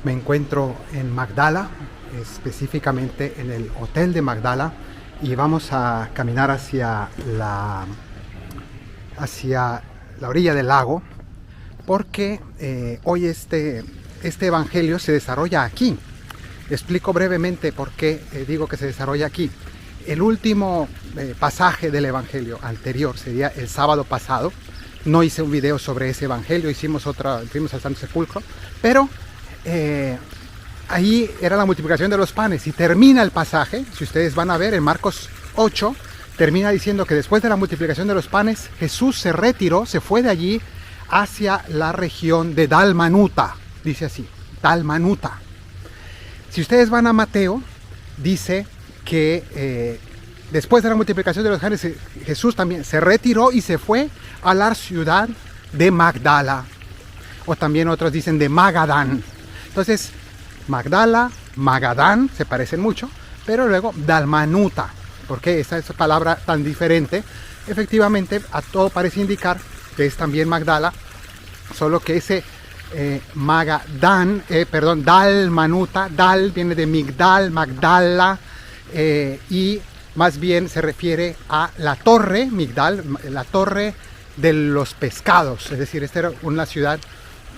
Me encuentro en Magdala, específicamente en el hotel de Magdala, y vamos a caminar hacia la orilla del lago, porque hoy este evangelio se desarrolla aquí. Explico brevemente por qué digo que se desarrolla aquí. El último pasaje del evangelio anterior sería el sábado pasado. No hice un video sobre ese evangelio, fuimos al Santo Sepulcro, pero ahí era la multiplicación de los panes y termina el pasaje. Si ustedes van a ver en Marcos 8, termina diciendo que después de la multiplicación de los panes, Jesús se retiró, se fue de allí hacia la región de Dalmanuta, dice así, Dalmanuta. Si ustedes van a Mateo, dice que después de la multiplicación de los panes, Jesús también se retiró y se fue a la ciudad de Magdala, o también otros dicen de Magadán. Entonces, Magdala, Magadán, se parecen mucho, pero luego Dalmanuta. ¿Por qué esa palabra tan diferente? Efectivamente, a todo parece indicar que es también Magdala, solo que ese Dalmanuta, Dal viene de Migdal, Magdala, y más bien se refiere a la torre, Migdal, la torre de los pescados. Es decir, esta era una ciudad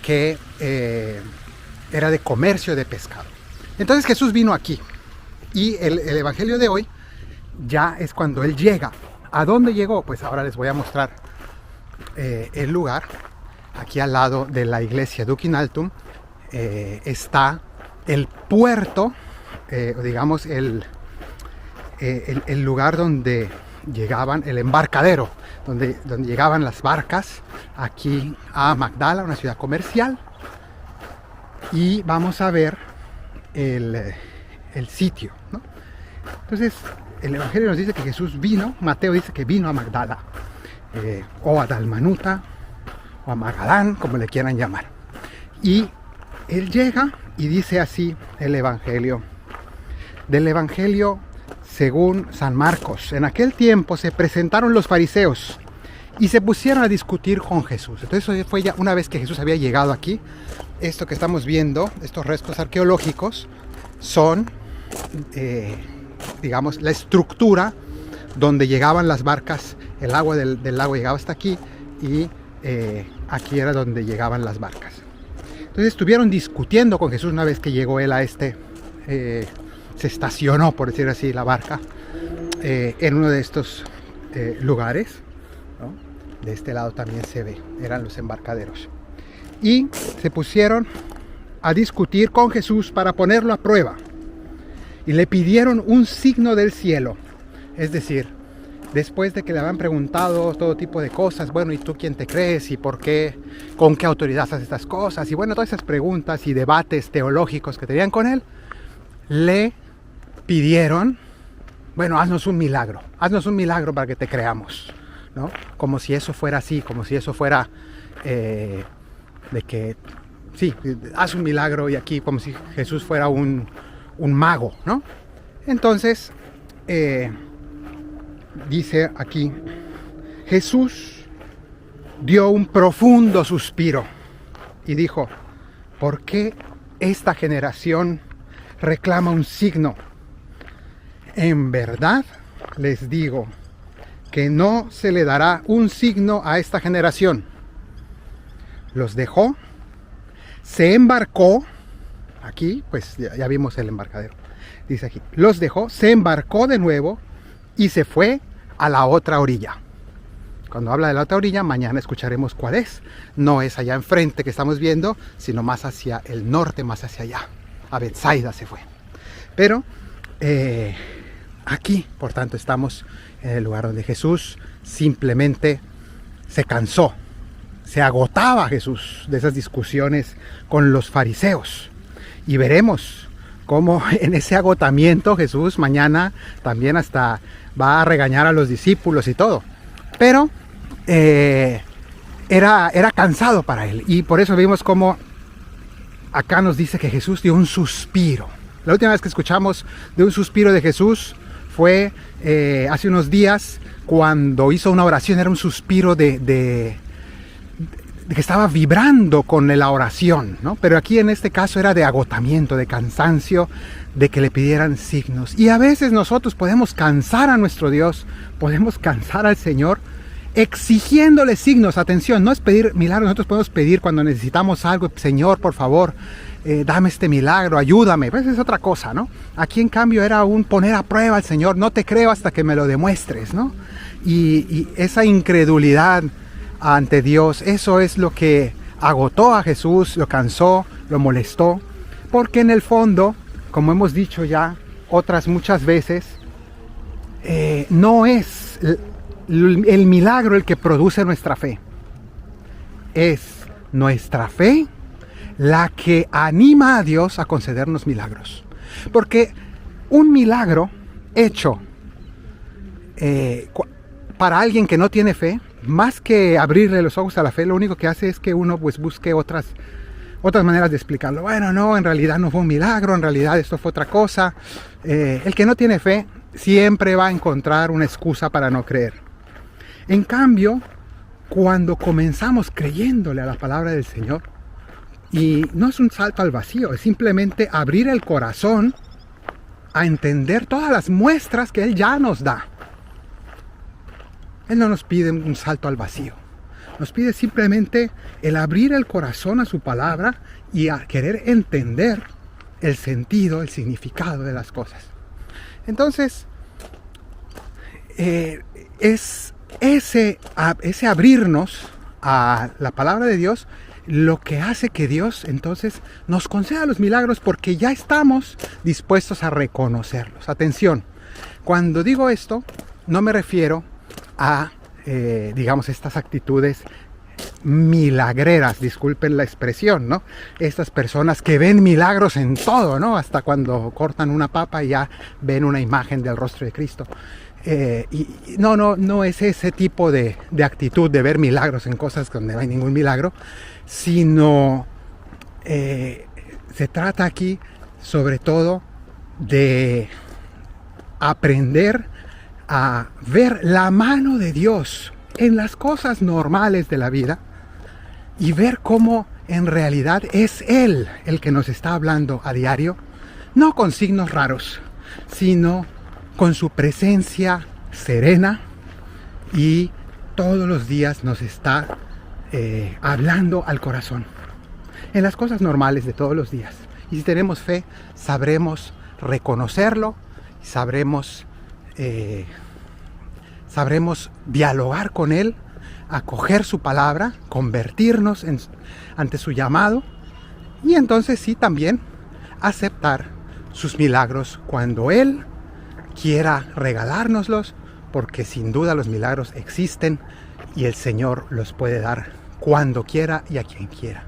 que era de comercio de pescado. Entonces Jesús vino aquí, y el evangelio de hoy ya es cuando él llega. ¿A dónde llegó? Pues ahora les voy a mostrar el lugar. Aquí al lado de la iglesia Duc in Altum está el puerto, digamos el lugar donde llegaban, el embarcadero, donde llegaban las barcas aquí a Magdala, una ciudad comercial. Y vamos a ver el sitio, ¿no? Entonces el evangelio nos dice que Jesús vino, Mateo dice que vino a Magdala, o a Dalmanuta, o a Magadán, como le quieran llamar. Y él llega y dice así el evangelio. Del evangelio según San Marcos: en aquel tiempo se presentaron los fariseos y se pusieron a discutir con Jesús. Entonces eso fue ya una vez que Jesús había llegado aquí. Esto que estamos viendo, estos restos arqueológicos, son digamos la estructura donde llegaban las barcas. El agua del lago llegaba hasta aquí, y aquí era donde llegaban las barcas. Entonces estuvieron discutiendo con Jesús una vez que llegó él a se estacionó, por decir así, la barca en uno de estos lugares, ¿no? De este lado también se ve, eran los embarcaderos. Y se pusieron a discutir con Jesús para ponerlo a prueba. Y le pidieron un signo del cielo. Es decir, después de que le habían preguntado todo tipo de cosas, bueno, ¿y tú quién te crees? ¿Y por qué? ¿Con qué autoridad haces estas cosas? Y bueno, todas esas preguntas y debates teológicos que tenían con él, le pidieron, bueno, haznos un milagro para que te creamos, ¿no? Como si eso fuera así, como si eso fuera de que, sí, haz un milagro, y aquí como si Jesús fuera un mago, ¿no? Entonces, dice aquí, Jesús dio un profundo suspiro y dijo: ¿por qué esta generación reclama un signo? En verdad les digo que no se le dará un signo a esta generación. Los dejó, se embarcó, aquí pues ya vimos el embarcadero, dice aquí, los dejó, se embarcó de nuevo y se fue a la otra orilla. Cuando habla de la otra orilla, mañana escucharemos cuál es. No es allá enfrente que estamos viendo, sino más hacia el norte, más hacia allá. A Betsaida se fue. Pero aquí, por tanto, estamos en el lugar donde Jesús simplemente se cansó. Se agotaba Jesús de esas discusiones con los fariseos. Y veremos cómo en ese agotamiento Jesús mañana también hasta va a regañar a los discípulos y todo. Pero era cansado para él. Y por eso vimos cómo acá nos dice que Jesús dio un suspiro. La última vez que escuchamos de un suspiro de Jesús fue hace unos días, cuando hizo una oración. Era un suspiro de que estaba vibrando con la oración, ¿no? Pero aquí en este caso era de agotamiento, de cansancio, de que le pidieran signos. Y a veces nosotros podemos cansar a nuestro Dios, podemos cansar al Señor exigiéndole signos. Atención, no es pedir milagros, nosotros podemos pedir cuando necesitamos algo, Señor, por favor, dame este milagro, ayúdame. Pues es otra cosa, ¿no? Aquí en cambio era un poner a prueba al Señor, no te creo hasta que me lo demuestres, ¿no? Y esa incredulidad ante Dios, eso es lo que agotó a Jesús, lo cansó, lo molestó, porque en el fondo, como hemos dicho ya otras muchas veces, no es el milagro el que produce nuestra fe, es nuestra fe la que anima a Dios a concedernos milagros. Porque un milagro hecho para alguien que no tiene fe, más que abrirle los ojos a la fe, lo único que hace es que uno pues busque otras maneras de explicarlo. Bueno, no, en realidad no fue un milagro, en realidad esto fue otra cosa. El que no tiene fe siempre va a encontrar una excusa para no creer. En cambio, cuando comenzamos creyéndole a la palabra del Señor, y no es un salto al vacío, es simplemente abrir el corazón a entender todas las muestras que Él ya nos da. Él no nos pide un salto al vacío. Nos pide simplemente el abrir el corazón a su palabra y a querer entender el sentido, el significado de las cosas. Entonces, es ese abrirnos a la palabra de Dios lo que hace que Dios entonces nos conceda los milagros, porque ya estamos dispuestos a reconocerlos. Atención, cuando digo esto, no me refiero a, digamos, estas actitudes milagreras, disculpen la expresión, ¿no? Estas personas que ven milagros en todo, ¿no? Hasta cuando cortan una papa y ya ven una imagen del rostro de Cristo. No es ese tipo de actitud de ver milagros en cosas donde no hay ningún milagro, sino se trata aquí sobre todo de aprender a ver la mano de Dios en las cosas normales de la vida y ver cómo en realidad es Él el que nos está hablando a diario, no con signos raros, sino con su presencia serena, y todos los días nos está hablando al corazón en las cosas normales de todos los días. Y si tenemos fe, sabremos reconocerlo, sabremos dialogar con Él, acoger su palabra, convertirnos ante su llamado, y entonces sí también aceptar sus milagros cuando Él quiera regalárnoslos, porque sin duda los milagros existen y el Señor los puede dar cuando quiera y a quien quiera.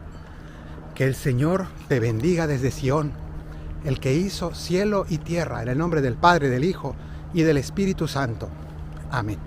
Que el Señor te bendiga desde Sión, el que hizo cielo y tierra, en el nombre del Padre, del Hijo y del Espíritu Santo. Amén.